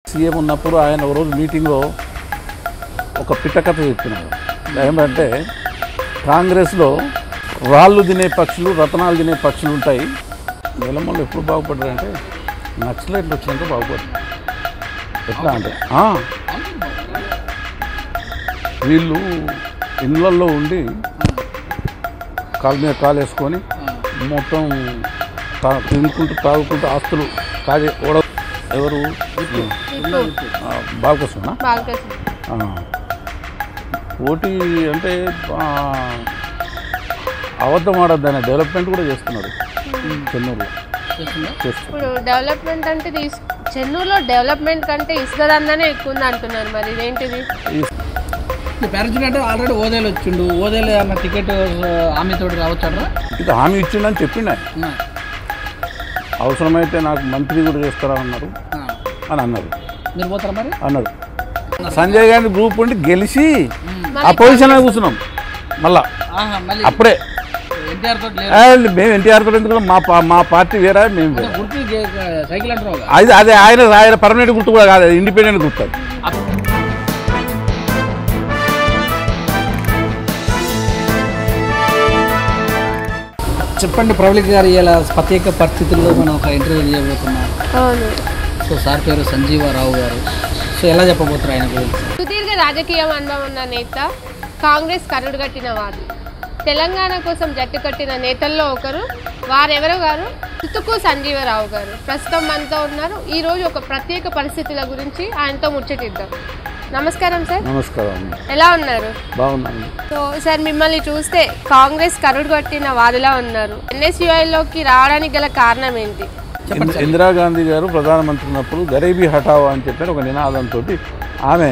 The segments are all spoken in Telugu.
సీఎం ఉన్నప్పుడు ఆయన ఒక రోజు మీటింగ్లో ఒక పిట్టకథ చెప్తున్నాడు. ఏమంటే కాంగ్రెస్లో రాళ్ళు తినే పక్షులు రతనాలు తినే పక్షులు ఉంటాయి. నిలమల్లు ఎప్పుడు బాగుపడ్డారంటే నక్సలైట్లు వచ్చినాక బాగుపడ్డారు. ఎట్లా అంటే వీళ్ళు ఇళ్ళల్లో ఉండి కాలు మీద కాలు వేసుకొని మొత్తం తినుకుంటూ తాగుకుంటూ ఆస్తులు కాజే ఓడ ఎవరు బాలకృష్ణ పోటీ అంటే అబద్ధం ఆడద్దని డెవలప్మెంట్ కూడా చేస్తున్నాడు చెన్నూరులో. ఇప్పుడు డెవలప్మెంట్ అంటే చెన్నూరులో డెవలప్మెంట్ కంటే ఇసుక దందానే ఎక్కువ ఉంది అంటున్నారు. మరి ఇదేంటిది? పేరెంట్స్ అంటే ఆల్రెడీ ఓదేలు వచ్చిండు. ఓదేలు అన్న టికెట్ హామీతో రావచ్చారా? ఇక హామీ ఇచ్చిండని చెప్పిండ. అవసరమైతే నాకు మంత్రి కూడా చేస్తారా అన్నారు అని అన్నారు. మీరు పోతారా మరి అన్నారు. సంజయ్ గాంధీ గ్రూప్ ఉండి గెలిచి ఆ పొజిషన్ కూర్చున్నాం మళ్ళా. అప్పుడే మేము ఎన్టీఆర్ తో ఎందుకు మా పార్టీ వేరే మేము సైకిల్ అంటారు. అదే ఆయన పర్మనెంట్ గుర్తు కూడా కాదు, ఇండిపెండెంట్ గుర్తు. చెప్పండి ప్రవళిక గారు, ఇలా ప్రత్యేక పరిస్థితుల్లో మనం ఒక ఇంటర్వ్యూ చేయబోతున్నాం. సో సార్ పేరు సంజీవరావు గారు. సో ఎలా చెప్పబోతున్నారు ఆయన గురించి? సుదీర్ఘ రాజకీయ అనుభవం ఉన్న నేత, కాంగ్రెస్ కరుడుగట్టిన వారు, తెలంగాణ కోసం జట్టు కట్టిన నేతల్లో ఒకరు. వారెవరో గారు తుతుకు సంజీవరావు గారు ప్రస్తుతం మనతో ఉన్నారు. ఈరోజు ఒక ప్రత్యేక పరిస్థితుల గురించి ఆయనతో ముచ్చటిద్దాం. నమస్కారం సార్. నమస్కారం. ఎలా ఉన్నారు? బాగున్నాను. సో సార్, మిమ్మల్ని చూస్తే కాంగ్రెస్ కరుడు కట్టిన వారిలా ఉన్నారు. ఎన్ఎస్యుఐలోకి రావడానికి గల కారణం ఏంటి? ఇందిరాగాంధీ గారు ప్రధానమంత్రి ఉన్నప్పుడు గరీబీ హఠావో అని చెప్పిన ఒక నినాదంతో ఆమె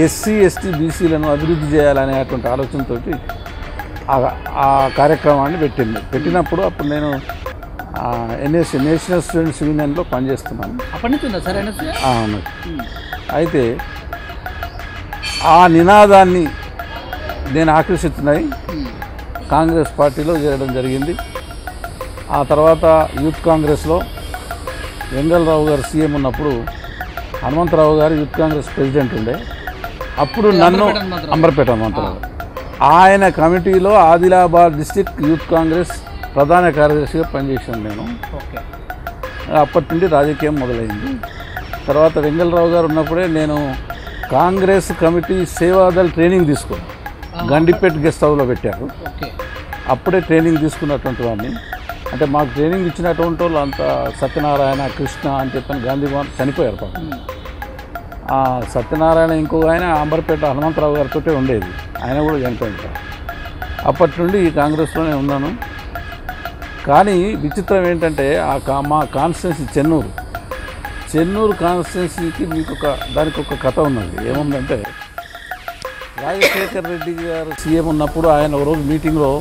ఎస్సీ ఎస్టీ బీసీలను అభివృద్ధి చేయాలనేటువంటి ఆలోచనతో ఆ కార్యక్రమాన్ని పెట్టినప్పుడు అప్పుడు నేను ఎన్ఎస్సీ నేషనల్ స్టూడెంట్స్ యూనియన్లో పనిచేస్తున్నాను. అప్పటి నుంచి ఉందా సార్ ఎన్ఎస్సీ? అవును. అయితే ఆ నినాదాన్ని నేను ఆకర్షితున్నాయి కాంగ్రెస్ పార్టీలో చేరడం జరిగింది. ఆ తర్వాత యూత్ కాంగ్రెస్లో వెంగళరావు గారు సీఎం ఉన్నప్పుడు హనుమంతరావు గారు యూత్ కాంగ్రెస్ ప్రెసిడెంట్ ఉండే. అప్పుడు నన్ను అంబర్పేట హనుమంతరావు ఆయన కమిటీలో ఆదిలాబాద్ డిస్టిక్ యూత్ కాంగ్రెస్ ప్రధాన కార్యదర్శిగా పనిచేశాను నేను. అప్పటి నుండి రాజకీయం మొదలైంది. తర్వాత వెంగళరావు గారు ఉన్నప్పుడే నేను కాంగ్రెస్ కమిటీ సేవాదళ్ ట్రైనింగ్ తీసుకున్నాను. గండిపేట్ గెస్ట్ హౌస్లో పెట్టారు. అప్పుడే ట్రైనింగ్ తీసుకున్నటువంటి వాడిని. అంటే మాకు ట్రైనింగ్ ఇచ్చినటువంటి వాళ్ళు అంతా సత్యనారాయణ, కృష్ణ అని చెప్పని గాంధీ భవన్ చనిపోయారు పాపం. ఆ సత్యనారాయణ ఇంకొక ఆయన అంబర్పేట హనుమంతరావు గారితో ఉండేది, ఆయన కూడా చనిపోయింది. అప్పటి నుండి ఈ కాంగ్రెస్లోనే ఉన్నాను. కానీ విచిత్రం ఏంటంటే మా కాన్స్టిట్యున్సీ చెన్నూరు కాన్స్టిట్యున్సీకి దానికి ఒక కథ ఉన్నది. ఏముందంటే రాజశేఖర్ రెడ్డి గారు సీఎం ఉన్నప్పుడు ఆయన ఒక రోజు మీటింగ్లో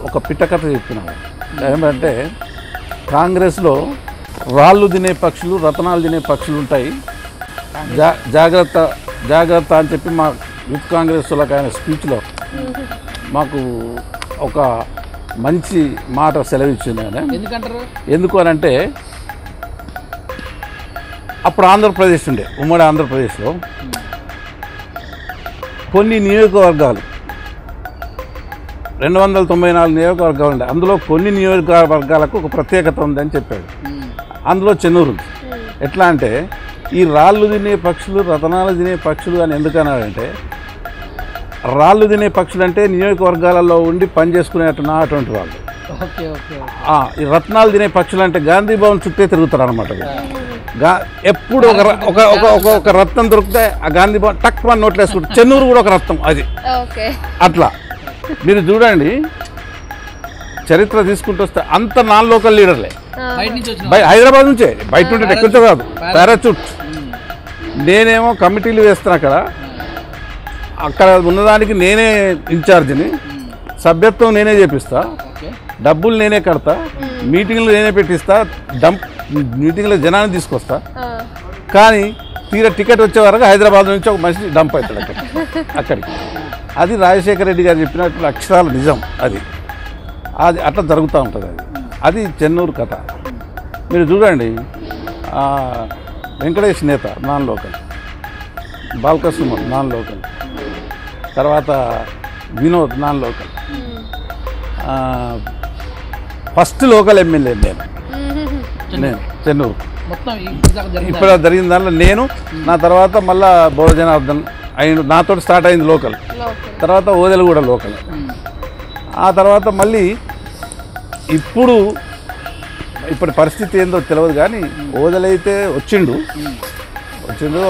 ఒక పిట్టకథ చెప్తున్నాడు. ఏమంటే కాంగ్రెస్లో రాళ్ళు తినే పక్షులు రతనాలు తినే పక్షులు ఉంటాయి, జాగ్రత్త అని చెప్పి మా యూత్ కాంగ్రెస్ వాళ్ళకి ఆయన స్పీచ్లో మాకు ఒక మంచి మాట సెలవిచ్చింది. ఆయన ఎందుకు అని అంటే అప్పుడు ఆంధ్రప్రదేశ్ ఉండే, ఉమ్మడి ఆంధ్రప్రదేశ్లో కొన్ని నియోజకవర్గాలు 294 నియోజకవర్గాలు ఉండే. అందులో కొన్ని నియోజకవర్గాలకు ఒక ప్రత్యేకత ఉందని చెప్పాడు. అందులో చెన్నూరు ఉంది. ఎట్లా అంటే ఈ రాళ్ళు తినే పక్షులు రతనాలు తినే పక్షులు అని ఎందుకన్నాడంటే, రాళ్ళు తినే పక్షులు అంటే నియోజకవర్గాలలో ఉండి పనిచేసుకునేటువంటి వాళ్ళు. ఈ రత్నాలు తినే పక్షులు అంటే గాంధీ భవన్ చుట్టే తిరుగుతారు అనమాట. ఎప్పుడు ఒక రత్నం దొరికితే ఆ గాంధీ భవన్ టక్ మన నోట్లు వేసుకుంటారు. చెన్నూరు కూడా ఒక రత్నం అది. అట్లా మీరు చూడండి, చరిత్ర తీసుకుంటూ వస్తే అంత నాన్ లోకల్ లీడర్లే. హైదరాబాద్ నుంచే, బయట నుండి ఎక్కడితో కాదు, పారాచూట్. నేనేమో కమిటీలు వేస్తున్నా, అక్కడ ఉన్నదానికి నేనే ఇన్ఛార్జిని, సభ్యత్వం నేనే చేపిస్తా, డబ్బులు నేనే కడతా, మీటింగ్లు నేనే పెట్టిస్తా, మీటింగ్లో జనాన్ని తీసుకొస్తా. కానీ తీరా టికెట్ వచ్చే వరకు హైదరాబాద్ నుంచి ఒక మనిషి డంప్ అవుతాడు అక్కడికి. అది రాజశేఖర రెడ్డి గారు చెప్పినట్లు అక్షరాల నిజం. అది అట్లా జరుగుతూ ఉంటుంది. అది చెన్నూరు కథ. మీరు చూడండి, Venkatesh Netha non local, Balka Suman non local, తర్వాత Vinod non local, first local MLA నేను చెన్నూరు. మొత్తం ఇప్పుడు జరిగిన దాంట్లో నేను, నా తర్వాత మళ్ళా బోడ జనార్దన్ అయిన నాతో స్టార్ట్ అయింది లోకల్, తర్వాత ఓదెలు కూడా లోకల్. ఆ తర్వాత మళ్ళీ ఇప్పుడు పరిస్థితి ఏందో తెలియదు కానీ ఓదెలైతే వచ్చిండు.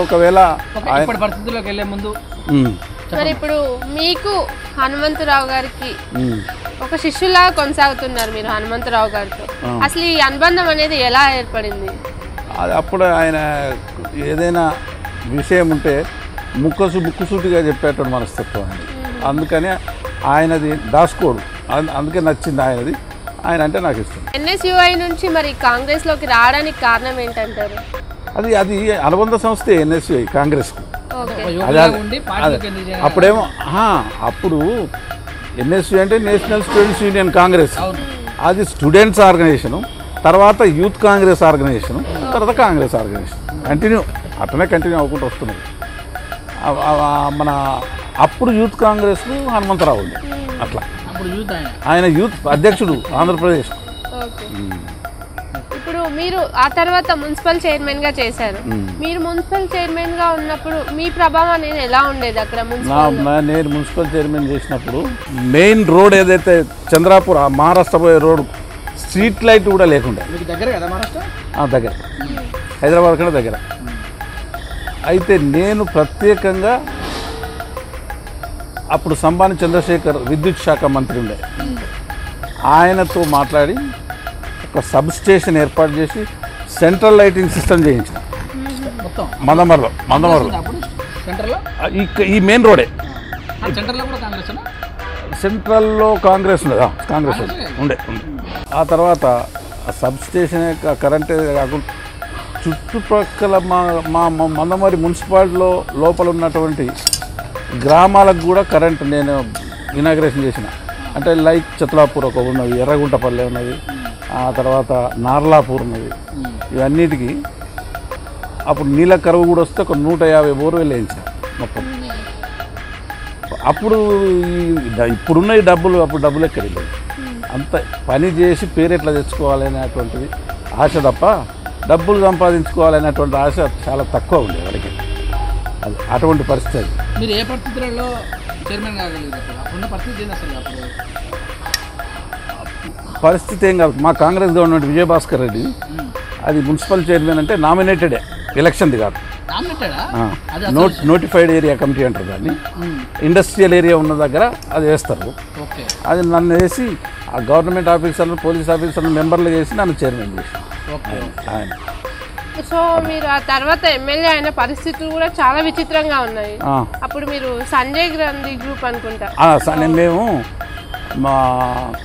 ఒకవేళ పరిస్థితుల్లోకి వెళ్ళే ముందు మరి ఇప్పుడు మీకు హనుమంతరావు గారికి ఒక శిష్యులాగా కొనసాగుతున్నారు మీరు హనుమంతరావు గారితో. అసలు ఈ అనుబంధం అనేది ఎలా ఏర్పడింది? అది అప్పుడు ఆయన ఏదైనా విషయం ఉంటే ముక్కుసూటిగా చెప్పేటప్పుడు మనస్తత్వం ఆయన. అందుకని ఆయనది దాసుకోడు, అందుకే నచ్చింది ఆయనది. ఆయన అంటే నాకు ఇష్టం. ఎన్ఎస్యుఐ నుంచి మరి కాంగ్రెస్లోకి రావడానికి కారణం ఏంటంటారు? అది అనుబంధ సంస్థే ఎన్ఎస్యుఐ కాంగ్రెస్కు. అప్పుడేమో అప్పుడు ఎన్ఎస్యు అంటే నేషనల్ స్టూడెంట్స్ యూనియన్ కాంగ్రెస్, అది స్టూడెంట్స్ ఆర్గనైజేషను, తర్వాత యూత్ కాంగ్రెస్ ఆర్గనైజేషను, తర్వాత కాంగ్రెస్ ఆర్గనైజేషన్ అట్లనే కంటిన్యూ అవ్వకుండా వస్తున్నది. మన అప్పుడు యూత్ కాంగ్రెస్కు హనుమంతరావు ఉంది. అట్లా ఆయన యూత్ అధ్యక్షుడు ఆంధ్రప్రదేశ్. ఇప్పుడు మీరు ఆ తర్వాత మున్సిపల్ చైర్మన్ గా చేశారు. మీరు మున్సిపల్ చైర్మన్ గా ఉన్నప్పుడు మీ ప్రభావం అనేది ఎలా ఉండేది అక్కడ? నేను మున్సిపల్ చైర్మన్ చేసినప్పుడు మెయిన్ రోడ్ ఏదైతే చంద్రాపూర్ మహారాష్ట్ర పోయే రోడ్ స్ట్రీట్ లైట్ కూడా లేకుండా, దగ్గర హైదరాబాద్ కన్నా దగ్గర. అయితే నేను ప్రత్యేకంగా అప్పుడు సంబాని చంద్రశేఖర్ విద్యుత్ శాఖ మంత్రి ఉండే, ఆయనతో మాట్లాడి ఒక సబ్ స్టేషన్ ఏర్పాటు చేసి సెంట్రల్ లైటింగ్ సిస్టమ్ చేయించిన మందమర్లో. ఈ మెయిన్ రోడే సెంట్రల్లో కాంగ్రెస్ ఉండేదా? కాంగ్రెస్ ఉండే. ఆ తర్వాత ఆ సబ్ స్టేషన్ కరెంటే కాకుండా చుట్టుపక్కల మా మందమరి మున్సిపాలిటీలో లోపల ఉన్నటువంటి గ్రామాలకు కూడా కరెంట్ నేను ఇనాగ్రేషన్ చేసిన. అంటే లైక్ చతులాపూర్ ఒక ఉన్నది, ఎర్రగుంటపల్లె ఉన్నది, ఆ తర్వాత నార్లాపూర్ ఉన్నది. ఇవన్నిటికీ అప్పుడు నీళ్ళ కరువు కూడా వస్తే ఒక 150 బోర్వెల్ వేయించిన మొత్తం. అప్పుడు ఇప్పుడున్న ఈ డబ్బులు అప్పుడు డబ్బులు ఎక్కడికి లేదు. అంత పని చేసి పేరు ఎట్లా తెచ్చుకోవాలనేటువంటిది ఆశ తప్ప డబ్బులు సంపాదించుకోవాలనేటువంటి ఆశ చాలా తక్కువ ఉండేది వాళ్ళకి. అది అటువంటి పరిస్థితి. మీరు ఏ పరిస్థితులలో చైర్మన్ కాగలిగారు? పరిస్థితి ఏం కాదు. మా కాంగ్రెస్ గవర్నమెంట్ విజయభాస్కర్ రెడ్డి అది మున్సిపల్ చైర్మన్ అంటే నామినేటెడే, ఎలక్షన్ది కాదు. నోటిఫైడ్ ఏరియా కమిటీ అంటారు దాన్ని. ఇండస్ట్రియల్ ఏరియా ఉన్న దగ్గర అది వేస్తారు. అది నన్ను వేసి ఆ గవర్నమెంట్ ఆఫీసర్లు, పోలీస్ ఆఫీసర్లు మెంబర్లు చేసి నన్ను చైర్మన్ చేసి ఆయన. సో మీరు ఆ తర్వాత ఎమ్మెల్యే అయిన పరిస్థితులు కూడా చాలా విచిత్రంగా ఉన్నాయి. అప్పుడు మీరు సంజయ్ గాంధీ గ్రూప్ అనుకుంటా. మేము మా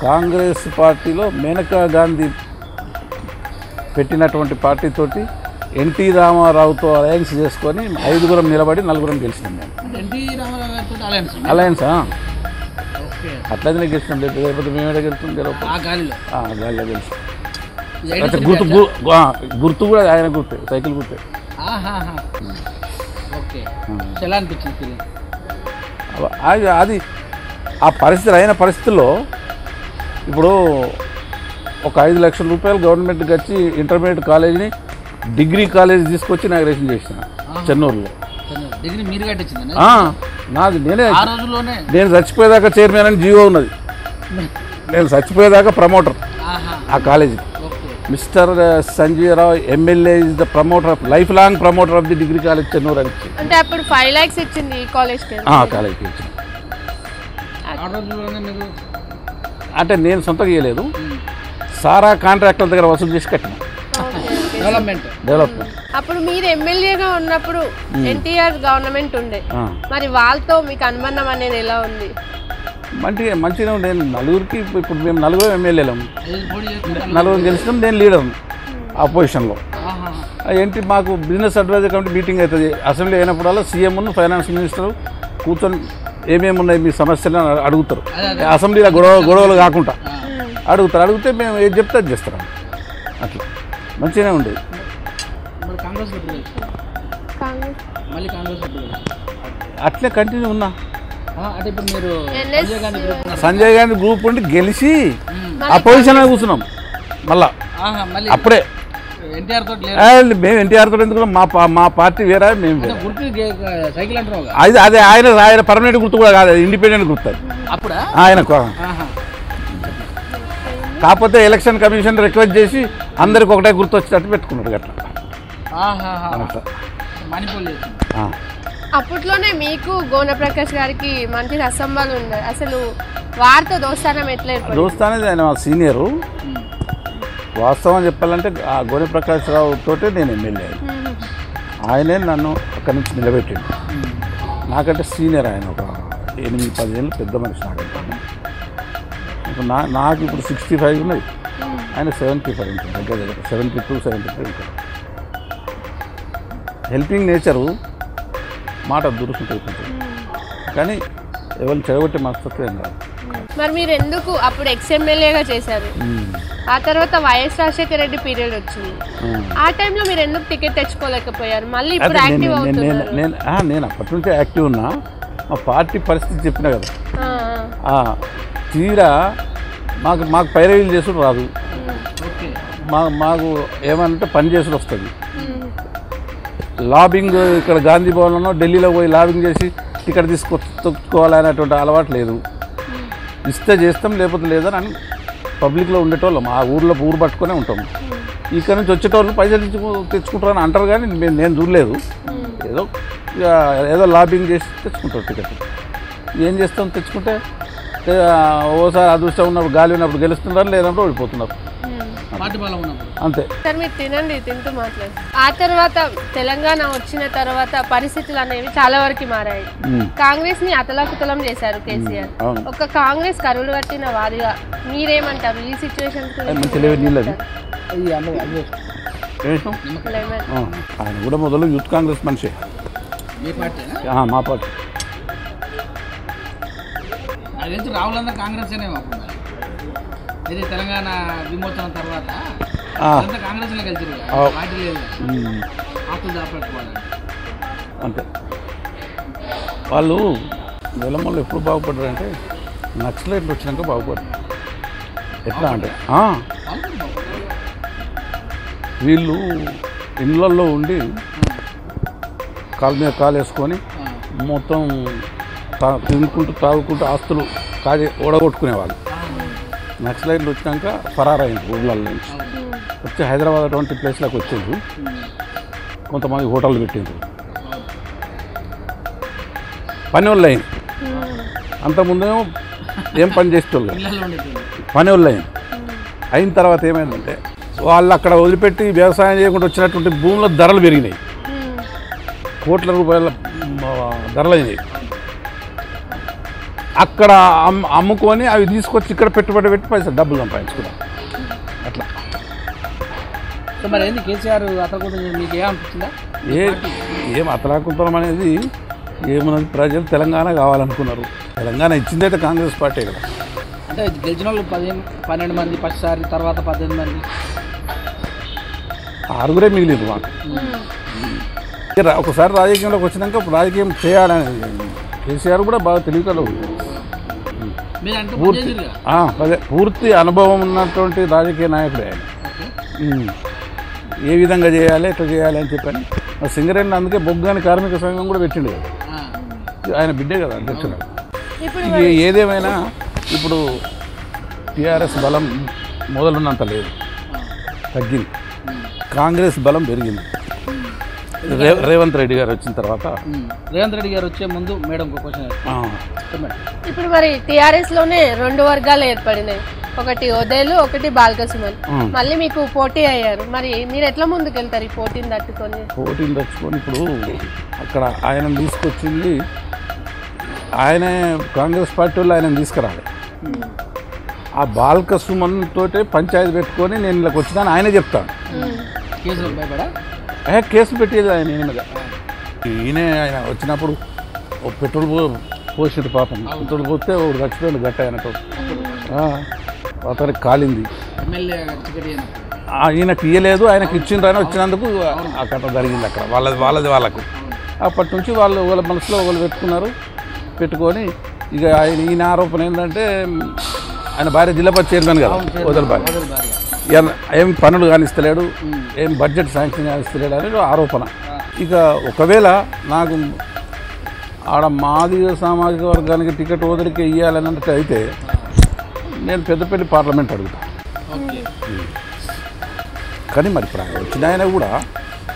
కాంగ్రెస్ పార్టీలో మేనకా గాంధీ పెట్టినటువంటి పార్టీతోటి ఎన్టీ రామారావుతో అలయన్స్ చేసుకొని 5 నిలబడి 4 గెలిచినాం మేము. అలయన్స్ అట్లయితే గెలిచినాం. లేకపోతే మేమే గెలుస్తాం. గాలిలో గెలిచాం. గుర్తు కూడా ఆయన గుర్తే, సైకిల్ గుర్తే. అది ఆ పరిస్థితి అయిన పరిస్థితుల్లో ఇప్పుడు ఒక 5 లక్షల రూపాయలు గవర్నమెంట్కి వచ్చి ఇంటర్మీడియట్ కాలేజీని డిగ్రీ కాలేజీ తీసుకొచ్చి ఇనాగ్రేషన్ చేసిన చెన్నూరులో. నాది నేను చచ్చిపోయేదాకా చైర్మన్ అని జీవో ఉన్నది. నేను చచ్చిపోయేదాకా ప్రమోటర్ ఆ college. Mister Sanjay Rao MLA is the promoter, life long promoter of the degree college Chennur అని. అంటే అప్పుడు 5 lakhs ఇచ్చింది ఈ కాలేజ్కి. కాలేజ్కి ఇచ్చింది. అంటే నేను సొంతంగా ఇవ్వలేదు, సారా కాంట్రాక్టర్ దగ్గర వసూలు చేసి కట్టిన. డెవలప్మెంట్. అప్పుడు మీరు ఎమ్మెల్యేగా ఉన్నప్పుడు ఎన్టీఆర్ గవర్నమెంట్ ఉండే, మరి వాళ్ళతో మీకు అనుబంధం అనేది ఎలా ఉంది? మంచిగా ఉండే. నలుగురికి ఇప్పుడు మేము 4 ఎమ్మెల్యేలం, 4 గెలిచినాం. నేను లీడర్ అపోజిషన్లో. ఏంటి మాకు బిజినెస్ అడ్వైజర్ కమిటీ మీటింగ్ అవుతుంది అసెంబ్లీ అయినప్పుడల్లా. సీఎం ఫైనాన్స్ మినిస్టర్ కూర్చొని ఏమేమి ఉన్నాయి మీ సమస్యలు అడుగుతారు. అసెంబ్లీలో గొడవలు కాకుండా అడిగితే మేము ఏది చెప్తే అది చేస్తాం. అట్లా మంచిగానే ఉండేది. కాంగ్రెస్ ఎప్పుడు గెలిచారు? కాంగ్రెస్ మళ్ళీ కాంగ్రెస్ ఎప్పుడు గెలిచారు? అట్లే కంటిన్యూ ఉన్నా. అంటే ఇప్పుడు మీరు NS సంజయ్ గాంధీ గ్రూప్ ఉన్నారు. సంజయ్ గాంధీ గ్రూప్ ఉండి గెలిచి ఆ పొజిషన్లో కూర్చున్నాం మళ్ళా. మళ్ళీ అప్పుడే ఎన్టీఆర్ తోటి లేదు. మేము ఎన్టీఆర్ తోటి ఎందుకు మా పార్టీ వేరే, మేము వేరే. గుర్తు సైకిల్ అంటున్నావు కదా. అదే ఆయన పర్మనెంట్ గుర్తు కూడా కాదు, ఇండిపెండెంట్ గుర్తు అది. అప్పుడా ఆయన కాకపోతే ఎలక్షన్ కమిషన్ రిక్వెస్ట్ చేసి అందరికి ఒకటే గుర్తు వచ్చేటట్టు పెట్టుకున్నాడు అట్లా. మణిపూర్ లేదు. అప్పట్లోనే మీకు గోన ప్రకాష్ గారికి మంచి అసంబాలు ఉన్నాయి. అసలు వారితో దోస్తానం ఎట్లా ఏర్పడింది? దోస్తానేది ఆయన మా సీనియరు. వాస్తవం చెప్పాలంటే ఆ గోనె ప్రకాష్ రావు తోటే నేను ఎమ్మెల్యే. ఆయనే నన్ను అక్కడి నుంచి నిలబెట్టిండు. నాకంటే సీనియర్ ఆయన, ఒక 8-10 ఏళ్ళు పెద్ద మనిషి నాకంటే. ఇప్పుడు నాకు ఇప్పుడు 65 ఉన్నది, ఆయన 75 ఉంటుంది, దగ్గర దగ్గర 72-73 ఉంటుంది. హెల్పింగ్ నేచరు, మాట దురుసుంటుంది కొంచెం, కానీ ఎవరిని చెడగొట్టే మనస్తత్వం ఏం కాదు. మరి మీరు ఎందుకు అప్పుడు ఎక్స్ఎమ్మెల్యేగా చేశారు? ఆ తర్వాత వైఎస్ రాజశేఖర రెడ్డి పీరియడ్ వచ్చింది. ఆ టైంలో మీరు ఎందుకు టికెట్ తెచ్చుకోలేకపోయారు? మళ్ళీ ఇప్పుడు యాక్టివ్ అవుతున్నారు. నేను అప్పటి నుంచే యాక్టివ్ ఉన్నా. మా పార్టీ పరిస్థితి చెప్పినా కదా, తీరా మాకు పైరవీలు చేసుడు రాదు. మాకు ఏమంటే పని చేసుడు వస్తుంది. లాబింగ్ ఇక్కడ గాంధీ భవన్లో ఢిల్లీలో పోయి లాబింగ్ చేసి టికెట్ తీసుకొచ్చుకోవాలనేటువంటి అలవాటు లేదు. ఇస్తే చేస్తాం, లేకపోతే లేదని అని పబ్లిక్లో ఉండేటోళ్ళం. ఆ ఊరు పట్టుకునే ఉంటాం. ఇక్కడ నుంచి వచ్చేటోళ్ళు పైసలు తెచ్చుకుంటారని అంటారు, కానీ నేను చూడలేదు. ఏదో లాబింగ్ చేసి తెచ్చుకుంటారు టికెట్. ఏం చేస్తాం, తెచ్చుకుంటే ఓసారి అదృష్టం ఉన్నప్పుడు, గాలి ఉన్నప్పుడు గెలుస్తున్నారు, లేనప్పుడు ఓడిపోతున్నారు, అంతే. సార్ మీరు తినండి, తింటూ మాట్లాడు. ఆ తర్వాత తెలంగాణ వచ్చిన తర్వాత పరిస్థితులు అనేవి చాలా వరకు మారాయి. కాంగ్రెస్ ని అతలాకుతలం చేశారు కేసీఆర్. ఒక కాంగ్రెస్ కరువులు కట్టిన వారిగా మీరేమంటారు ఈ సిచ్యువేషన్? ఆయన కూడా మొదలు యూత్ కాంగ్రెస్ మనిషి, మా పార్టీ. రాహుల్ అందరూ కాంగ్రెస్ తెలంగాణ విమోచన తర్వాత కాంగ్రెస్ అంతే. వాళ్ళు వెలమల్లో ఎప్పుడు బాగుపడ్డారంటే నక్సలైట్లు వచ్చినాక బాగుపడ్డారు. ఎట్లా అంటే వీళ్ళు ఇళ్ళల్లో ఉండి కాలు మీద కాలు వేసుకొని మొత్తం తినుకుంటూ తాగుకుంటూ ఆస్తులు ఓడగొట్టుకునేవాళ్ళు. నక్సలైట్లు వచ్చినాక ఫరారైంది ఊళ్ళ నుంచి. వచ్చి హైదరాబాద్ అటువంటి ప్లేస్లోకి వచ్చిండ్రు. కొంతమంది హోటళ్ళు పెట్టిండ్రు, పని వాళ్ళు అయింది. అంతకుముందేమో ఏం పని చేసేటోళ్ళు, పని వాళ్ళు అయింది. అయిన తర్వాత ఏమైందంటే వాళ్ళు అక్కడ వదిలిపెట్టి వ్యవసాయం చేయకుండా వచ్చినటువంటి భూముల ధరలు పెరిగినాయి, కోట్ల రూపాయల ధరలు అయినాయి. అక్కడ అమ్ముకొని అవి తీసుకొచ్చి ఇక్కడ పెట్టుబడి పెట్టి పైసలు డబ్బులు సంపాదించుకున్నాం. అట్లా మరి ఏంది కేసీఆర్ అతను మీకు ఏమనిపించిందా? ఏం అతలాకుంటాం అనేది ఏమన్నది, ప్రజలు తెలంగాణ కావాలనుకున్నారు. తెలంగాణ ఇచ్చిందైతే కాంగ్రెస్ పార్టీ కదా. అంటే గెలిచిన వాళ్ళు 12 మంది ఫస్ట్సారి, తర్వాత 18 మంది, 6 మిగిలింది మాకు. ఒకసారి రాజకీయంలోకి వచ్చినాక రాజకీయం చేయాలని కేసీఆర్ కూడా బాగా తెలివికలు, పూర్తి అనుభవం ఉన్నటువంటి రాజకీయ నాయకుడే ఆయన. ఏ విధంగా చేయాలి, ఎట్లా చేయాలి అని చెప్పని సింగరేణి అందుకే బొగ్గాని కార్మిక సంఘం కూడా పెట్టిండు కదా, ఆయన బిడ్డే కదా అధ్యక్షుడు. ఏదేమైనా ఇప్పుడు టీఆర్ఎస్ బలం మొదలున్నంత లేదు, తగ్గింది. కాంగ్రెస్ బలం పెరిగింది. రేవంత్ రెడ్డి గారు వచ్చిన తర్వాత, రేవంత్ రెడ్డి గారు వచ్చే ముందు మేడం క్వశ్చన్. ఇప్పుడు మరి టీఆర్ఎస్ లోనే 2 వర్గాలు ఏర్పడినాయి, ఒకటి ఓదేలు, ఒకటి బాల్కసుమన్. మళ్ళీ మీకు పోటీ అయ్యారు. మరి మీరు ఎట్లా ముందుకు వెళ్తారు ఈ పోటీని తట్టుకొని? ఇప్పుడు అక్కడ ఆయన తీసుకొచ్చింది ఆయనే, కాంగ్రెస్ పార్టీ వాళ్ళు ఆయన తీసుకురాలి. ఆ బాల్కసుమన్ తోటే పంచాయతీ పెట్టుకొని నేను ఇలాకి వచ్చినాను ఆయనే చెప్తాను. కేసులు పెట్టేది ఆయన మీద. ఆయన వచ్చినప్పుడు పెట్రోల్ పోసినట్టు పాపం, పెట్రోల్ పోస్తే ఒకటి చచ్చిపోయింది గట్ట అయినట్టు, అతనికి కాలింది. ఈయనకి ఇయ్యలేదు, ఆయనకి ఇచ్చిండ్రని వచ్చినందుకు ఆ కథ జరిగింది అక్కడ వాళ్ళది వాళ్ళకు. అప్పటి నుంచి వాళ్ళు వాళ్ళ మనసులో వాళ్ళు పెట్టుకొని ఇక ఈయన ఆరోపణ ఏంటంటే ఆయన భార్య జిల్లా పరిషత్ చైర్మన్ కదా ఓదెల భార్య, ఏం పనులు కానిస్తలేడు, ఏం బడ్జెట్ శాంక్షన్ కానిస్తలేడు అనేది ఆరోపణ. ఇక ఒకవేళ నాకు ఆడ మాదిగ సామాజిక వర్గానికి టికెట్ ఓదరికి ఇవ్వాలన్నట్టు అయితే నేను పెద్దపల్లి పార్లమెంట్ అడుగుతాను. కానీ మరి ఇప్పుడు ఆయన వచ్చిన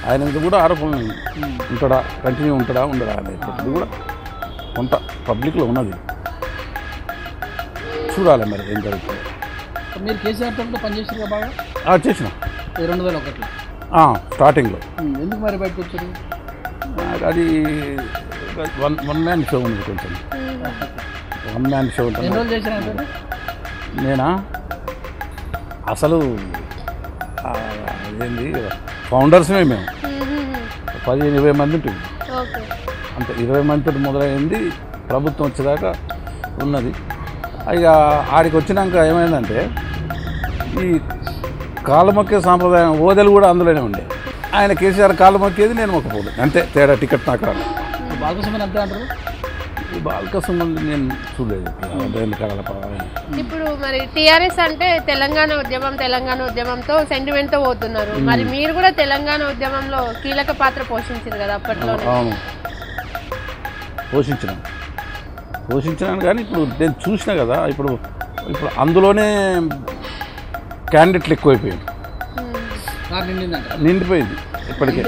ఆయన మీద కూడా ఆరోపణలు ఉంటాడా, కంటిన్యూ ఉంటాడా ఉండడా అనేది కూడా కొంత పబ్లిక్లో ఉన్నది. చూడాలి మరి ఏం జరుగుతుంది. మీరు కేసీఆర్తో పనిచేసారు బాగా? చేసిన 2001లో స్టార్టింగ్లో. ఎందుకు మరి బయటకు వచ్చారు? అది వన్ మ్యాన్ షో ఉంది, కొంచెం వన్ మ్యాన్ షో ఉంటుంది. ఎన్ని రోజులు చేశారు? నేనా అసలు ఏంది ఫౌండర్స్మే మేము 15-20 మంది ఉంటుంది అంతే. 20 మందితో మొదలైంది, ప్రభుత్వం వచ్చేదాకా ఉన్నది. ఇక ఆడికి వచ్చినాక ఏమైందంటే ఈ కాళ్ళమొక్కే సాంప్రదాయం ఓదెలు కూడా అందులోనే ఉండే. ఆయన కేసీఆర్ కాళ్ళు మొక్కేది, నేను మొక్కపోదు, అంతే తేడా. టికెట్ నాకు రాదు. బాలకృష్ణ అంతే అంటారు. ఈ బాలకృష్ణ నేను చూడలేదు. ఇప్పుడు మరి టీఆర్ఎస్ అంటే తెలంగాణ ఉద్యమంతో సెంటిమెంట్తో పోతున్నారు. మరి మీరు కూడా తెలంగాణ ఉద్యమంలో కీలక పాత్ర పోషించారు కదా అప్పట్లో. అవును, పోషించినాను కానీ ఇప్పుడు నేను చూసినా కదా, ఇప్పుడు అందులోనే క్యాండిడేట్లు ఎక్కువైపోయింది, నిండిపోయింది. ఇప్పటికే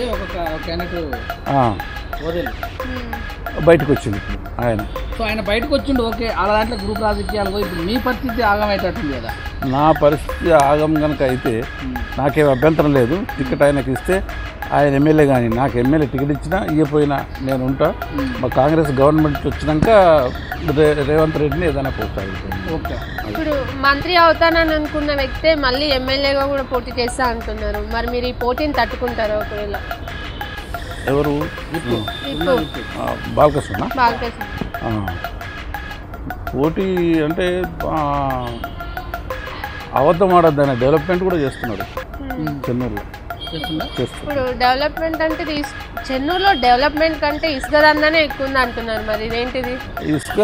బయటకు వచ్చింది ఇప్పుడు ఆయన. సో ఆయన బయటకు వచ్చిండు, ఓకే. అలా దాంట్లో గ్రూప్ రాజకీయాలు. ఇప్పుడు మీ పరిస్థితి ఆగమవుతుంది కదా? నా పరిస్థితి ఆగం కనుక అయితే నాకేం అభ్యంతరం లేదు. టికెట్ ఆయనకి ఇస్తే ఆయన ఎమ్మెల్యే కానీ నాకు ఎమ్మెల్యే టికెట్ ఇచ్చినా ఇవ్వపోయినా నేను ఉంటా. మా కాంగ్రెస్ గవర్నమెంట్ వచ్చినాక రేవంత్ రెడ్డిని ఏదైనా పోస్టాడుతుంది. ఓకే. ఇప్పుడు మంత్రి అవుతానని అనుకున్న వ్యక్తే మళ్ళీ ఎమ్మెల్యేగా కూడా పోటీ చేస్తా అంటున్నారు. మరి మీరు ఈ పోటీని తట్టుకుంటారా? ఒకవేళ ఎవరు? బాలకృష్ణ పోటీ అంటే అబద్ధం ఆడద్దు, ఆయన డెవలప్మెంట్ కూడా చేస్తున్నాడు చెన్నూరులో. ఇప్పుడు డెవలప్మెంట్ అంటే చెన్నూరులో డెవలప్మెంట్ కంటే ఇసుక దందానే ఎక్కువ ఉంది అంటున్నారు. మరి ఇదేంటిది? ఇసుక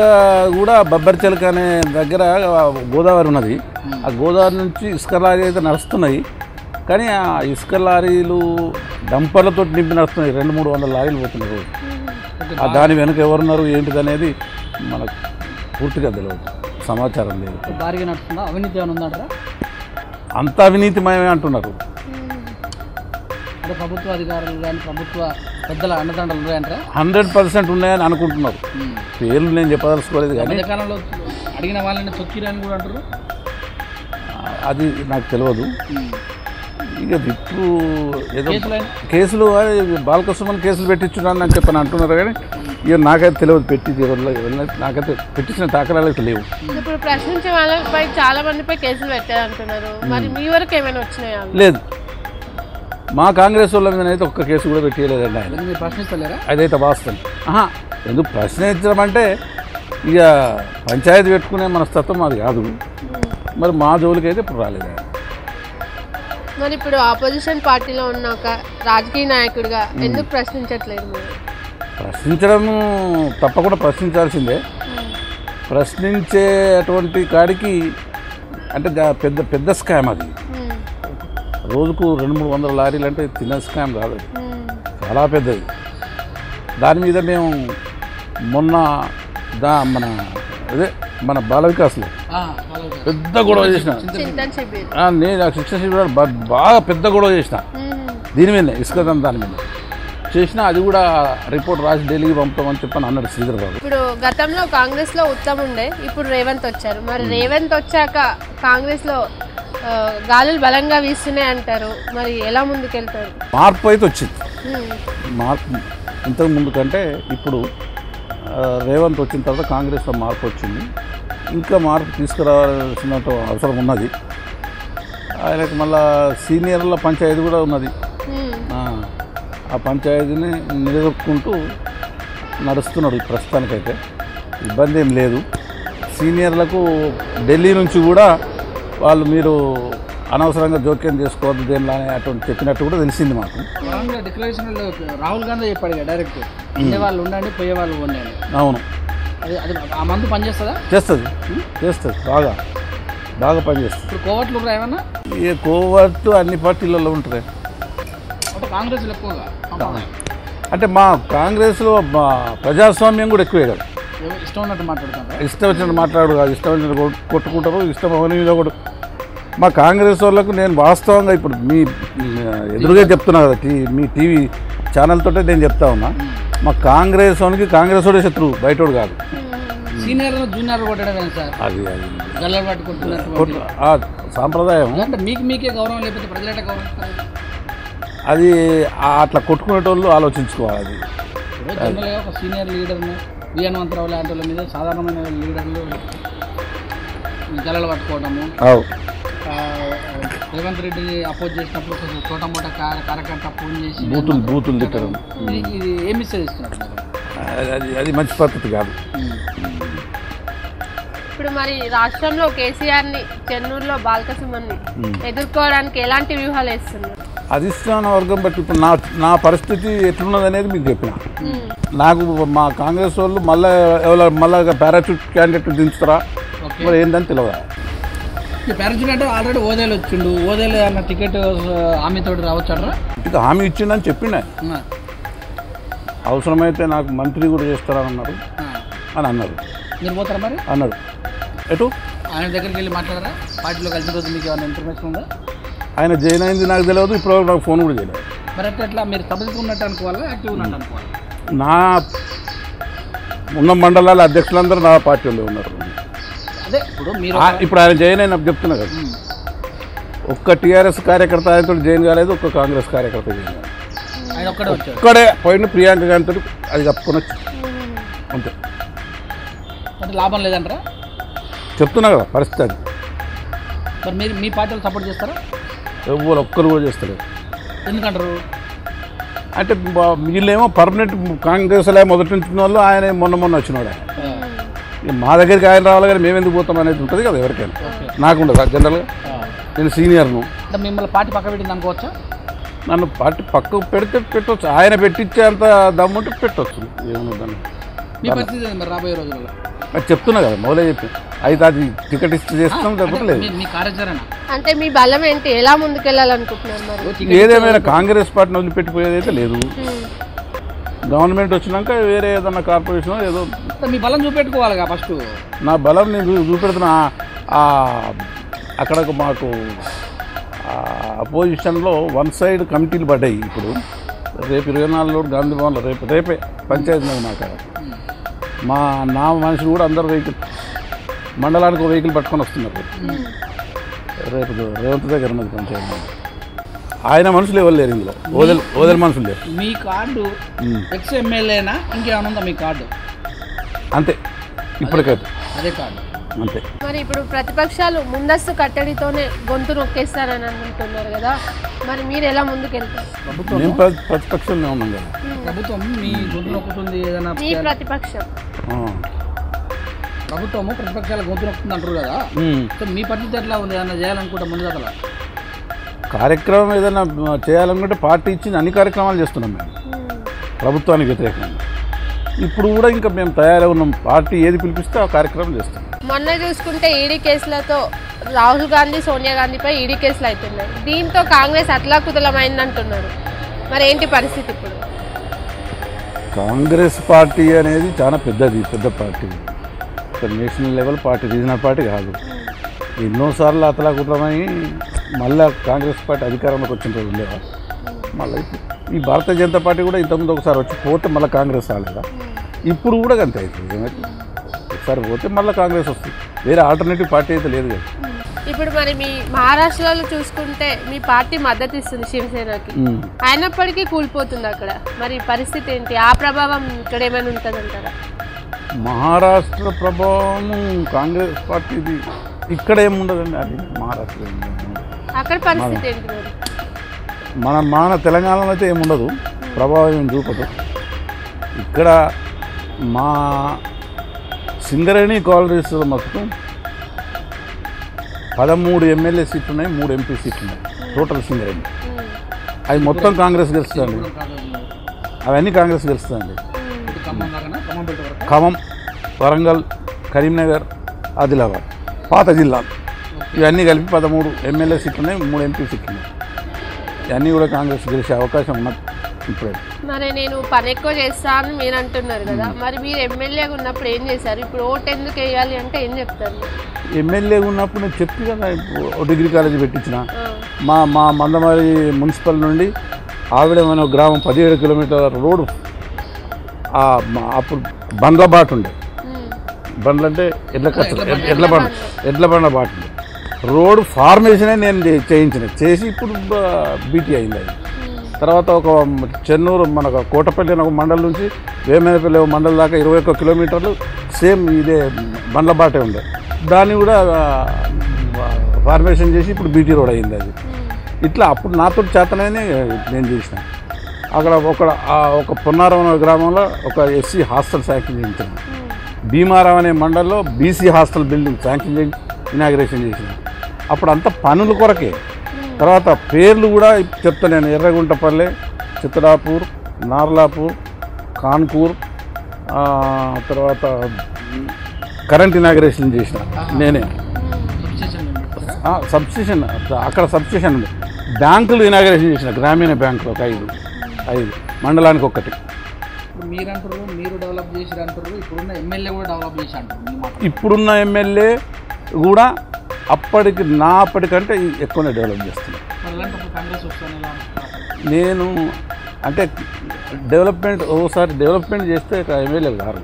కూడా బబ్బర్చెలక అనే దగ్గర గోదావరి ఉన్నది. ఆ గోదావరి నుంచి ఇసుక లారీ అయితే నడుస్తున్నాయి, కానీ ఆ ఇసుక లారీలు డంపర్లతో నింపి నడుస్తున్నాయి. 200-300 లారీలు పోతున్నాయి రోజు. దాని వెనుక ఎవరున్నారు ఏంటిది అనేది మనకు పూర్తిగా తెలియదు, సమాచారం లేదు. భారీగా నడుస్తుందా? అవినీతి ఏమైనా ఉందంటారా? అంత అవినీతిమయమే అంటున్నారు. అంటే ప్రభుత్వ అధికారులు కానీ ప్రభుత్వ పెద్దల అండదండలు ఉన్నాయంటారా? 100% ఉన్నాయని అనుకుంటున్నారు. పేర్లు నేను చెప్పదలుచుకోలేదు, కానీ కాలంలో అడిగిన వాళ్ళని తొక్కిరని కూడా అంటారు. అది నాకు తెలియదు. ఇక ఇప్పుడు ఏదో కేసులు బాలకృష్ణ కేసులు పెట్టించున్నాను అని చెప్పని అంటున్నారు, కానీ ఇక నాకైతే తెలియదు. నాకైతే పెట్టించిన దాఖలాలు అయితే లేవు. ఇప్పుడు ప్రశ్నించే వాళ్ళపై చాలా మందిపై కేసులు పెట్టారు అంటున్నారు. మరి మీ వరకు ఏమైనా వచ్చినాయా? లేదు, మా కాంగ్రెస్ వాళ్ళ మీద అయితే ఒక్క కేసు కూడా పెట్టలేదండి ఆయన. మీరు ప్రశ్నిస్తలేరా? అదైతే వాస్తవం. ఎందుకు ప్రశ్నించడం అంటే ఇక పంచాయతీ పెట్టుకునే మనస్తత్వం అది కాదు. మరి మా జోలికి అయితే ఇప్పుడు రాలేదు. మరి ఇప్పుడు ఆపోజిషన్ పార్టీలో ఉన్న ఒక రాజకీయ నాయకుడిగా ఎందుకు ప్రశ్నించట్లేదు? మీరు ప్రశ్నించడము తప్పకుండా ప్రశ్నించాల్సిందే. ప్రశ్నించేటువంటి కాడికి అంటే పెద్ద పెద్ద స్కామ్ అది. రోజుకు 200-300 లారీలు అంటే చిన్న స్కామ్ కాదు, చాలా పెద్దది. దాని మీద మేము మొన్న మన బాల వికాస్లో పెద్ద గొడవ చేసిన. నేను ఆ శిక్షణ శిబిరాలు బాగా పెద్ద గొడవ చేసిన దీని మీద, ఇసుక దాని మీద చేసిన. అది కూడా రిపోర్ట్ రాసి ఢిల్లీకి పంపుతామని చెప్పని అన్నాడు శ్రీధర్ బాబు. ఇప్పుడు గతంలో కాంగ్రెస్లో ఉత్తమ్ ఉండే, ఇప్పుడు రేవంత్ వచ్చారు. మరి రేవంత్ వచ్చాక కాంగ్రెస్లో గాలులు బలంగా వీస్తున్నాయి అంటారు. మరి ఎలా ముందుకెళ్తారు? మార్పు అయితే వచ్చింది. మార్పు ఇంతకు ముందు కంటే ఇప్పుడు రేవంత్ వచ్చిన తర్వాత కాంగ్రెస్లో మార్పు వచ్చింది. ఇంకా మార్పు తీసుకురావాల్సిన అవసరం ఉన్నది. ఆయనకు మళ్ళా సీనియర్ల పంచాయతీ కూడా ఉన్నది. ఆ పంచాయతీని నిలదొక్కుంటూ నడుస్తున్నాడు ప్రస్తుతానికైతే. ఇబ్బంది ఏం లేదు. సీనియర్లకు ఢిల్లీ నుంచి కూడా వాళ్ళు మీరు అనవసరంగా జోక్యం చేసుకోవద్దు దేనిలో అటువంటి చెప్పినట్టు కూడా తెలిసింది మాకు. డిక్లరేషన్లో రాహుల్ గాంధీ చెప్పాడు డైరెక్ట్, ఉండే వాళ్ళు ఉండండి, పోయే వాళ్ళు ఉండండి. అవును, అది ఆ మందు పనిచేస్తుందా? చేస్తుంది బాగా పనిచేస్తుంది. ఇప్పుడు కోవట్లు కూడా ఏమన్నా ఏ కోవర్టు అన్ని పార్టీలలో ఉంటాయి. అంటే కాంగ్రెస్లో ఎక్కువగా అంటే మా కాంగ్రెస్లో ప్రజాస్వామ్యం కూడా ఎక్కువే కదా. ఇష్టం ఉన్నట్టు మాట్లాడుతారు, ఇష్టం వచ్చినట్టు మాట్లాడు కాదు, ఇష్టం వచ్చినట్టు కొట్టుకుంటారు, ఇష్టం అవని మీద కూడా. మా కాంగ్రెస్ వాళ్ళకు నేను వాస్తవంగా ఇప్పుడు మీ ఎదురుగా చెప్తున్నా కదా, మీ టీవీ ఛానల్తోటే నేను చెప్తా ఉన్నా, మా కాంగ్రెస్ వానికి కాంగ్రెస్ వాడే శత్రువు, బయటోడు కాదు. సీనియర్ జూనియర్ కొట్టడం సార్, అది గల్లలు పట్టుకుంటున్నట్టు సాంప్రదాయం. అంటే మీకే గౌరవం లేకపోతే ప్రజలంటే గౌరవిస్తారు. అది అట్లా కొట్టుకునేటోళ్ళు ఆలోచించుకోవాలి. అది జనరల్గా ఒక సీనియర్ లీడర్ను విఎన్వంతరావు లాంటి వాళ్ళ మీద సాధారణమైన లీడర్లు గల్లలు పట్టుకోవడము, రేవంత్ రెడ్డిని అపోజ్ చేసినప్పుడు కొంచెం చోట మోట కార్యకర్త ఫోన్ చేసి బూతులు తిట్టడం, ఇది ఏమి ఇస్తున్నారు? అది మంచి పద్ధతి కాదు. ఇప్పుడు మరి రాష్ట్రంలో కేసీఆర్ని, చెన్నూరులో బాలకసుమన్ని ఎదుర్కోవడానికి ఎలాంటి వ్యూహాలు వేస్తున్నారు? అధిష్టాన వర్గం బట్టి ఇప్పుడు నా పరిస్థితి ఎట్లున్నది అనేది మీకు చెప్పిన. నాకు మా కాంగ్రెస్ వాళ్ళు మళ్ళీ పారాచూట్ క్యాండిడేట్ దించుతారా మరి ఏంటని తెలియదు. పారాచూట్ అంటే ఆల్రెడీ ఓదేలు వచ్చిండు, ఓదేలు అన్న టికెట్ హామీతో రావచ్చారా? ఇక హామీ ఇచ్చిండని చెప్పిండ. అవసరమైతే నాకు మంత్రి కూడా చేస్తారని అన్నారు అని అన్నారు. మీరు పోతారా మరి? అన్నాడు. ఎటు ఆయన దగ్గరికి వెళ్ళి మాట్లాడారా? పార్టీలో కలిసిన రోజు మీకు ఏమైనా ఇన్ఫర్మేషన్ ఉందా? ఆయన జాయిన్ అయింది నాకు తెలియదు, ఇప్పుడు నాకు ఫోన్ కూడా చేయలేదు. మరి అట్లా మీరు సభ్యులు ఉన్నట్టు అనుకోవాలా, యాక్టివ్ ఉన్నట్టు అనుకోవాలి? నా ఉన్న మండలాల అధ్యక్షులందరూ నా పార్టీలో ఉన్నారు. అదే ఇప్పుడు ఆయన జాయిన్ అయిన చెప్తున్నా కదా, ఒక్క టీఆర్ఎస్ కార్యకర్త ఆయనతో జాయిన్ కాలేదు, ఒక్క కాంగ్రెస్ కార్యకర్త జాయిన్ కాలేదు. ఆయన ఒక్కడే పోయిన ప్రియాంక గారితో అది కప్పుకొని వచ్చి అంతే. అంటే లాభం లేదంటారా? చెప్తున్నా కదా పరిస్థితి అది. మరి మీరు మీ పార్టీలో సపోర్ట్ చేస్తారా? ఎవరు ఒక్కరు కూడా చేస్తలేదు. ఎందుకంటారు? అంటే వీళ్ళేమో పర్మనెంట్ కాంగ్రెస్లో మొదటి నుంచి వాళ్ళు, ఆయన మొన్న వచ్చినాడు. మా దగ్గరికి ఆయన రావాలి కానీ మేము ఎందుకు పోతాం అనేది ఉంటుంది కదా ఎవరికైనా. నాకుండదు జనరల్గా, నేను సీనియర్ను. అంటే మిమ్మల్ని పార్టీ పక్క పెట్టింది అనుకోవచ్చా? నన్ను పార్టీ పక్కకు పెడితే పెట్టవచ్చు, ఆయన పెట్టించేంత దమ్ముంటే పెట్టవచ్చు. ఏమున్నదని మీ పరిస్థితి మరి రాబోయే రోజుల్లో అది చెప్తున్నా కదా, మొదలే చెప్పి అయితే అది టికెట్ ఇస్తే చేస్తాం చెప్పట్లేదు. మీ కార్యాచరణ అంటే మీ బలం ఏంటి, ఎలా ముందుకెళ్ళాలనుకుంటున్నారు మరి? ఏదేమైనా కాంగ్రెస్ పార్టీని వదిలిపెట్టిపోయేది అయితే లేదు. గవర్నమెంట్ వచ్చినాక వేరే ఏదన్నా కార్పొరేషన్ ఏదో మీ బలం చూపెట్టుకోవాలి కదా ఫస్ట్. నా బలం నేను చూపెడుతున్నా. అక్కడ మాకు అపోజిషన్లో వన్ సైడ్ కమిటీలు పడ్డాయి. ఇప్పుడు రేపు 24 గాంధీ భవన్లో రేపే పంచాయతీ మాకు నా మనుషులు కూడా అందరు వెహికల్ మండలానికి ఒక వెహికల్ పట్టుకొని వస్తున్నారు. రేపు రేవంత్ దగ్గర ఉన్నది పంచాయతీ. ఆయన మనుషులు ఎవరు లేరు ఇందులో, ఓదెల మనుషులు లేరు. మీ కార్డు ఎక్స్ ఎమ్మెల్యేనా ఇంకేమైనా ఉందా మీ కార్డు? అంతే ఇప్పటికైతే అదే కార్డు అంతే. మరి ఇప్పుడు ప్రతిపక్షాలు ముందస్తు కట్టడితోనే గొంతు నొక్కేస్తారని అనుకుంటున్నారు కదా, మరి మీరు ఎలా ముందుకెళ్తారు? మేము ప్రతిపక్షంలో ఉన్నాం కదా. ప్రభుత్వం మీ గొంతు నొక్కుతుంది, ఏదైనా మీ ప్రతిపక్షం ప్రభుత్వము ప్రతిపక్షాల గొంతు నొక్కుతుంది అంటారు కదా. సో మీ పరిస్థితి ఎట్లా ఉంది? ఏదైనా చేయాలనుకుంటే ముందు కదా కార్యక్రమం ఏదైనా చేయాలనుకుంటే పార్టీ ఇచ్చింది అన్ని కార్యక్రమాలు చేస్తున్నాం మేము ప్రభుత్వానికి వ్యతిరేకంగా. ఇప్పుడు కూడా ఇంకా మేము తయారై ఉన్నాం, పార్టీ ఏది పిలిపిస్తే ఆ కార్యక్రమం చేస్తాం. మొన్న చూసుకుంటే ఈడీ కేసులతో రాహుల్ గాంధీ, సోనియా గాంధీపై ఈడీ కేసులు అవుతున్నాయి. దీంతో కాంగ్రెస్ అతలాకుతలమైందంటున్నారు. మరి ఏంటి పరిస్థితి ఇప్పుడు? కాంగ్రెస్ పార్టీ అనేది చాలా పెద్ద party, national level party, regional party కాదు. ఎన్నోసార్లు అతలాకుతలమై మళ్ళీ కాంగ్రెస్ పార్టీ అధికారంలోకి వచ్చిన రోజు ఉండేవారు. మళ్ళీ ఈ భారతీయ జనతా పార్టీ కూడా ఇంతకుముందు ఒకసారి వచ్చి పోతే మళ్ళీ కాంగ్రెస్ రాలేదా? ఇప్పుడు కూడా అంతే అవుతుంది. ఏమైతే ఒకసారి పోతే మళ్ళీ కాంగ్రెస్ వస్తుంది, వేరే ఆల్టర్నేటివ్ పార్టీ అయితే లేదు కదా. ఇప్పుడు మరి మీ మహారాష్ట్రలో చూసుకుంటే మీ పార్టీ మద్దతు ఇస్తుంది శివసేనకి, అయినప్పటికీ కూలిపోతుంది అక్కడ. మరి పరిస్థితి ఏంటి? ఆ ప్రభావం ఇక్కడ ఏమైనా ఉంటుంది అంటారా? మహారాష్ట్ర ప్రభావం కాంగ్రెస్ పార్టీది ఇక్కడ ఏముండదండి. అది మహారాష్ట్ర అక్కడ పరిస్థితి ఏంటి? మన తెలంగాణలో అయితే ఏముండదు, ప్రభావం ఏం చూపదు. ఇక్కడ మా సింగరేణి కాలనీస్లో మొత్తం 13 ఎమ్మెల్యే సీట్లు ఉన్నాయి, 3 ఎంపీ సీట్లు ఉన్నాయి, టోటల్ సింగరేణి. అవి మొత్తం కాంగ్రెస్ గెలుస్తుందండి, అవన్నీ కాంగ్రెస్ గెలుస్తుందండి. ఖమ్మం, వరంగల్, కరీంనగర్, ఆదిలాబాద్ పాత జిల్లాలు ఇవన్నీ కలిపి 13 ఎమ్మెల్యే సీట్లు ఉన్నాయి, 3 ఎంపీ సీట్లు ఉన్నాయి. ఇవన్నీ కూడా కాంగ్రెస్ గెలిచే అవకాశం ఉన్నది ఇప్పుడే. మరి నేను పని ఎక్కువ చేస్తా అని మీరు అంటున్నారు కదా, మరి మీరు ఎమ్మెల్యేగా ఉన్నప్పుడు ఏం చేశారు? ఇప్పుడు ఓటు ఎందుకు వేయాలి అంటే ఏం చెప్తారు? ఎమ్మెల్యేగా ఉన్నప్పుడు నేను చెప్పి కదా, ఇప్పుడు డిగ్రీ కాలేజీ పెట్టించిన. మా మా మందమారి మున్సిపల్ నుండి ఆవిడమైన గ్రామం 17 కిలోమీటర్ల రోడ్డు. అప్పుడు బండ్ల బాట ఉండే, బండ్లు అంటే ఎడ్ల బండ్ల బాట ఉండే. రోడ్ ఫార్మేషనే నేను చేసి ఇప్పుడు బీటీ అయింది. అది తర్వాత ఒక చెన్నూరు మన కోటపల్లి అనే ఒక మండలం నుంచి వేమేనపల్లి మండలం దాకా 21 కిలోమీటర్లు సేమ్ ఇదే బండ్ల బాటే ఉండే. దాన్ని కూడా ఫార్మేషన్ చేసి ఇప్పుడు బీటీ రోడ్ అయింది. అది ఇట్లా అప్పుడు నాతో చేతనైనా నేను చేసిన. అక్కడ ఒక పొన్నారం అనే గ్రామంలో ఒక ఎస్సీ హాస్టల్ శాంక్షన్ చేయించాను. భీమారావు అనే మండలంలో బీసీ హాస్టల్ బిల్డింగ్ శాంక్షన్ చేసి ఇనాగ్రేషన్ చేసిన. అప్పుడు అంతా పనుల కొరకే. తర్వాత పేర్లు కూడా చెప్తాను నేను. ఎర్రగుంటపల్లె, చిత్తడాపూర్, నార్లాపూర్, కాన్పూర్, తర్వాత కరెంట్ ఇనాగ్రేషన్ చేసిన నేనే. సబ్స్టేషన్ అక్కడ సబ్స్టేషన్ ఉంది. బ్యాంకులు ఇనాగ్రేషన్ చేసిన, గ్రామీణ బ్యాంకులు ఒక 5 మండలానికి ఒక్కటి. మీరు డెవలప్ చేసి అంటారు, ఇప్పుడున్న ఎమ్మెల్యే కూడా డెవలప్ చేసి అంటారు. ఇప్పుడున్న ఎమ్మెల్యే కూడా అప్పటికంటే ఎక్కువనే డెవలప్ చేస్తున్నాను నేను. అంటే డెవలప్మెంట్ ఓసారి డెవలప్మెంట్ చేస్తే ఎమ్మెల్యే గారు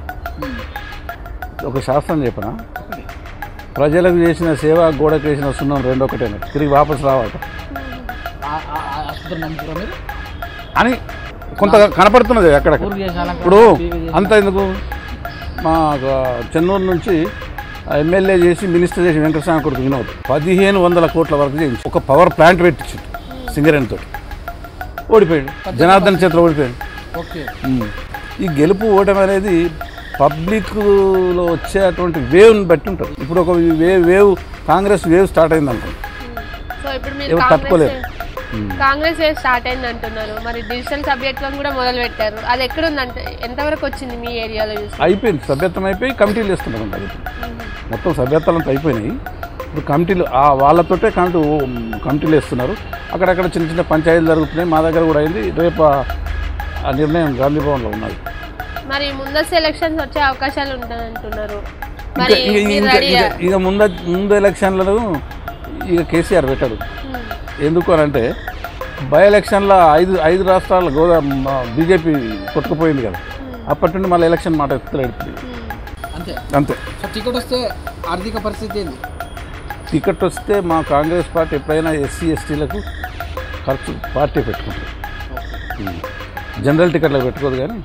ఒక శాస్త్రం చెప్పనా, ప్రజలకు చేసిన సేవ గోడకు వేసిన సున్నం రెండు ఒకటేనా, తిరిగి వాపసు రావాట అని కొంత కనపడుతున్నది అక్కడ. ఇప్పుడు అంత ఎందుకు, మా చెన్నూరు నుంచి ఎమ్మెల్యే చేసి మినిస్టర్ చేసి వెంకటస్వామి కొడుకు వినోద్ 1500 కోట్ల వరకు చేయించి ఒక పవర్ ప్లాంట్ పెట్టించింది సింగరేణితో. ఓడిపోయాడు, జనార్దన్ చేతిలో ఓడిపోయాడు. ఈ గెలుపు ఓటమి అనేది పబ్లిక్లో వచ్చేటువంటి వేవ్ని బట్టి ఉంటుంది. ఇప్పుడు ఒక వేవ్ కాంగ్రెస్ వేవ్ స్టార్ట్ అయింది అనుకోండి, ఎవరు తట్టుకోలేరు. కాంగ్రెస్ వేవ్ స్టార్ట్ అయింది అంటున్నారు, మరి డిజిటల్ సభ్యత్వం కూడా మొదలు పెట్టారు. అది ఎక్కడుందంటే ఎంతవరకు వచ్చింది మీ ఏరియాలో? అయిపోయింది, సభ్యత్వం అయిపోయి కమిటీలు వేస్తున్నారు. అది మొత్తం సభ్యత్వాలు అంతా అయిపోయినాయి. ఇప్పుడు కమిటీలు వాళ్ళతోటే కమిటీలు వేస్తున్నారు. అక్కడక్కడ చిన్న చిన్న పంచాయతీలు జరుగుతున్నాయి. మా దగ్గర కూడా అయింది. రేపు ఆ నిర్ణయం గాంధీ భవన్లో ఉన్నది. మరి ముందస్తు ఎలక్షన్స్ వచ్చే అవకాశాలు ఉంటాయంటున్నారు. ఇక ముందు ఎలక్షన్లను ఇక కేసీఆర్ పెట్టాడు. ఎందుకు అని అంటే బై ఎలక్షన్లో 5 రాష్ట్రాల బీజేపీ కొట్టుకుపోయింది కదా, అప్పటి నుండి మళ్ళీ ఎలక్షన్ మాట ఎత్తులేడు. అంతే. టికెట్ వస్తే ఆర్థిక పరిస్థితి ఏంది? టికెట్ వస్తే మా కాంగ్రెస్ పార్టీ ఎప్పుడైనా ఎస్సీ ఎస్టీలకు ఖర్చు పార్టీ పెట్టుకుంటుంది. జనరల్ టికెట్లకు పెట్టుకోదు, కానీ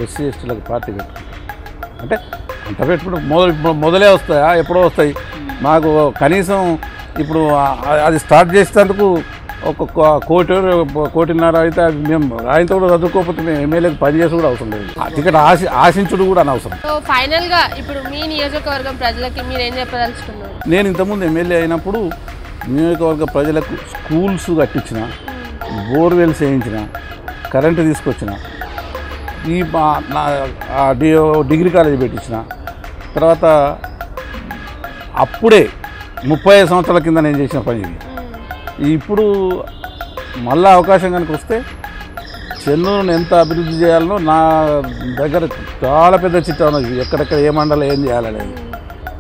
ఎస్సీ ఎస్టీలకు పార్టీ పెట్టుకుంటుంది. అంటే అంత పెట్టుకుంటే మొదలే వస్తాయా, ఎప్పుడో వస్తాయి. మాకు కనీసం ఇప్పుడు అది స్టార్ట్ చేసేందుకు ఒక 1.5 కోటి అయితే మేము ఆయనతో కూడా చదువుకోకపోతే మేము ఎమ్మెల్యేకి పనిచేసి కూడా అవసరం లేదు. టికెట్ ఆశించుడు కూడా అనవసరం. ఫైనల్గా ఇప్పుడు మీ నియోజకవర్గం ప్రజలకి మీరు ఏం చెప్పదలుచుకున్నారు? నేను ఇంతకుముందు ఎమ్మెల్యే అయినప్పుడు నియోజకవర్గ ప్రజలకు స్కూల్స్ కట్టించిన, బోర్వెల్స్ వేయించిన, కరెంటు తీసుకొచ్చిన, ఈ డిగ్రీ కాలేజీ పెట్టించిన. తర్వాత అప్పుడే 35 సంవత్సరాల కింద నేను చేసిన పని ఇది. ఇప్పుడు మళ్ళీ అవకాశం కనుక వస్తే చెన్నూరును ఎంత అభివృద్ధి చేయాలనో నా దగ్గర చాలా పెద్ద చిట్టా ఉన్నది. ఎక్కడెక్కడ ఏ మండలం ఏం చేయాలనేది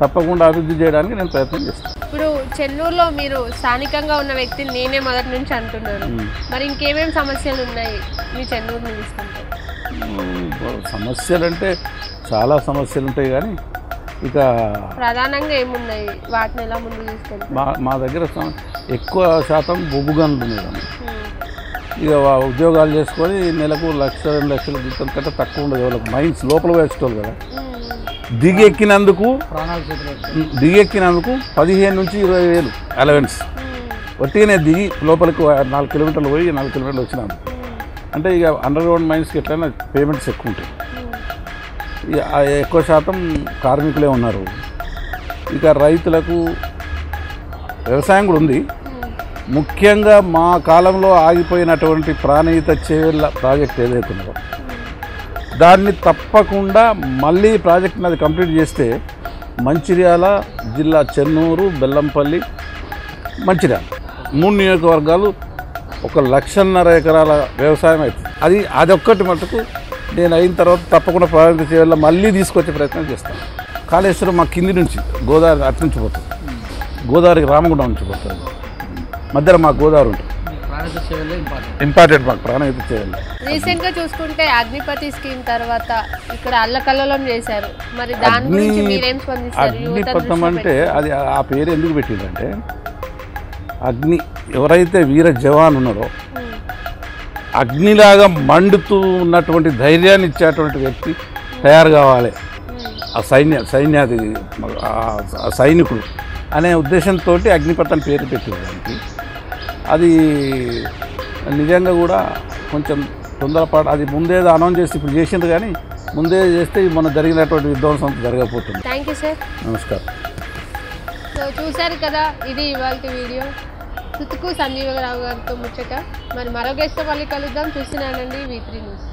తప్పకుండా అభివృద్ధి చేయడానికి నేను ప్రయత్నం చేస్తాను. ఇప్పుడు చెన్నూరులో మీరు స్థానికంగా ఉన్న వ్యక్తిని నేనే మొదటి నుంచి అంటున్నారు, మరి ఇంకేమేమి సమస్యలు ఉన్నాయి మీ చెన్నూరుని తీసుకుంటే? సమస్యలు అంటే చాలా సమస్యలు ఉంటాయి, కానీ ఇక ప్రధానంగా ఏమున్నాయి, వాటిని ఎలా ముందు తీసుకెళ్తారు? మా దగ్గర ఎక్కువ శాతం బొగ్గు గనులు ఉన్నాయి. ఇక ఉద్యోగాలు చేసుకొని నెలకు 1-2 లక్షల జీతం కంటే తక్కువ ఉండదు. వాళ్ళకి మైన్స్ లోపల వేసుకోవాలి కదా. దిగి ఎక్కినందుకు 15 నుంచి 20 వేలు అలవెన్స్. ఒట్టిగానే దిగి లోపలికి 4 కిలోమీటర్లు పోయి 4 కిలోమీటర్లు వచ్చినాను అంటే ఇక అండర్ గ్రౌండ్ మైన్స్కి ఎట్లయినా పేమెంట్స్ ఎక్కువ ఉంటాయి. ఎక్కువ శాతం కార్మికులే ఉన్నారు. ఇక రైతులకు వ్యవసాయం కూడా ఉంది. ముఖ్యంగా మా కాలంలో ఆగిపోయినటువంటి ప్రాణహిత చేవెళ్ళ ప్రాజెక్ట్ ఏదైతే ఉందో దాన్ని తప్పకుండా మళ్ళీ ప్రాజెక్ట్ని అది కంప్లీట్ చేస్తే మంచిర్యాల జిల్లా చెన్నూరు, బెల్లంపల్లి, మంచిర్యాల 3 నియోజకవర్గాలు 1,50,000 ఎకరాల వ్యవసాయం అవుతుంది. అదొక్కటి మటుకు నేను అయిన తర్వాత తప్పకుండా ప్రాజెక్ట్ చేయాలి, మళ్ళీ తీసుకొచ్చే ప్రయత్నం చేస్తాను. కాళేశ్వరం మా కింది నుంచి గోదావరి అటు నుంచి పోతుంది, గోదావరికి రామగుండం నుంచి పోతుంది, మధ్యలో మాకు గోదావరి ఉంటుంది. ఇంపార్టెంట్ మాకు ప్రాణహిత చేయాలి. రీసెంట్గా చూసుకుంటే అగ్నిపతి స్కీమ్ తర్వాత ఇక్కడ అల్లకల్లోలం చేశారు. మరి దాని గురించి మీరేం స్పందిస్తారు? అగ్నిపథం అంటే అది ఆ పేరు ఎందుకు పెట్టిందంటే అగ్ని ఎవరైతే వీర జవాన్ ఉన్నారో అగ్నిలాగా మండుతూ ఉన్నటువంటి ధైర్యాన్ని ఇచ్చేటువంటి వ్యక్తి తయారు కావాలి, ఆ సైనికుడు అనే ఉద్దేశంతో అగ్నిపథం పేరు పెట్టేదానికి. అది నిజంగా కూడా కొంచెం తొందరపాటు, అది ముందే అనౌన్స్ చేసి ఇప్పుడు చేసిండ్రు, కానీ ముందే చేస్తే మన జరిగినటువంటి విధ్వంసం జరగకపోతుంది. Thank you sir. నమస్కారం. సో చూశారు కదా, ఇది ఇవాళ వీడియో. సుతుకు సంజీవరావు గారితో ముచ్చట. మరి మరో గెస్ట్తో మళ్ళీ కలుద్దాం. చూస్తున్నానండి V3 న్యూస్.